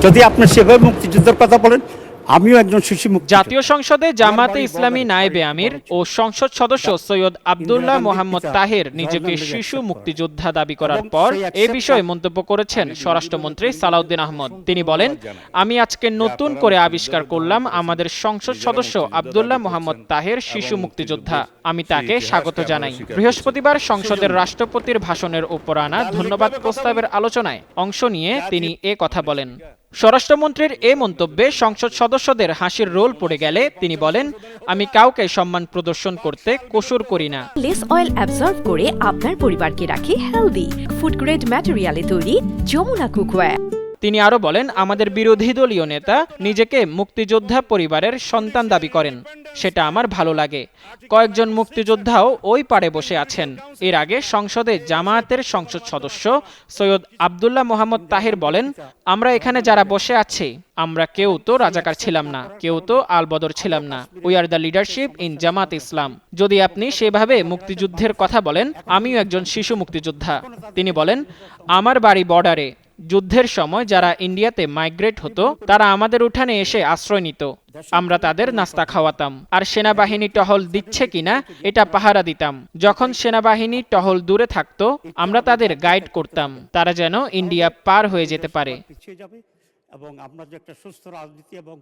যদি আপনি সেভাবে মুক্তিযুদ্ধের কথা বলেন, আমিও একজন শিশু মুক্তিযোদ্ধা। জাতীয় সংসদে জামাতে ইসলামী নায়েবে আমির ও সংসদ সদস্য সৈয়দ আব্দুল্লাহ মোহাম্মদ তাহের নিজেকে শিশু মুক্তিযোদ্ধা দাবি করার পর এ বিষয়ে মন্তব্য করেছেন স্বরাষ্ট্রমন্ত্রী সালাউদ্দিন আহমদ। তিনি বলেন, আমি আজকে নতুন করে আবিষ্কার করলাম আমাদের সংসদ সদস্য আব্দুল্লাহ মোহাম্মদ তাহের শিশু মুক্তিযোদ্ধা। আমি তাকে স্বাগত জানাই। বৃহস্পতিবার সংসদের রাষ্ট্রপতির ভাষণের উপর আনা ধন্যবাদ প্রস্তাবের আলোচনায় অংশ নিয়ে তিনি এ কথা বলেন। স্বরাষ্ট্রমন্ত্রীর এ মন্তব্যে সংসদ সদস্যদের হাসির রোল পড়ে গেলে তিনি বলেন, আমি কাউকে সম্মান প্রদর্শন করতে কসুর করি না। লেস অয়েল অ্যাবজর্ব করে আপনার পরিবারকে রাখে হেলদি। ফুড গ্রেড ম্যাটেরিয়ালে তৈরি যমুনা কুকওয়্যার। তিনি আরো বলেন, আমাদের বিরোধী দলীয় নেতা নিজেকে মুক্তিযোদ্ধা পরিবারের সন্তান দাবি করেন, সেটা আমার ভালো লাগে। কয়েকজন মুক্তিযোদ্ধাও ওই পারে বসে আছেন। এর আগে সংসদে জামায়াতের সংসদ সদস্য সৈয়দ আব্দুল্লাহ মোহাম্মদ তাহের বলেন, আমরা এখানে যারা বসে আছি আমরা কেউ তো রাজাকার ছিলাম না, কেউ তো আলবদর ছিলাম না। We are the leadership in Jamaat Islam. যদি আপনি সেভাবে মুক্তিযুদ্ধের কথা বলেন, আমিও একজন শিশু মুক্তিযোদ্ধা। তিনি বলেন, আমার বাড়ি বর্ডারে। যুদ্ধের সময় যারা ইন্ডিয়াতে মাইগ্রেট হতো তারা আমাদের উঠানে এসে আশ্রয় নিত। আমরা তাদের নাস্তা খাওয়াতাম, আর সেনাবাহিনী টহল দিচ্ছে কিনা এটা পাহারা দিতাম। যখন সেনাবাহিনী টহল দূরে থাকতো আমরা তাদের গাইড করতাম, তারা যেন ইন্ডিয়া পার হয়ে যেতে পারে। এবং আমরা যে একটা সুস্থ রাজনীতি এবং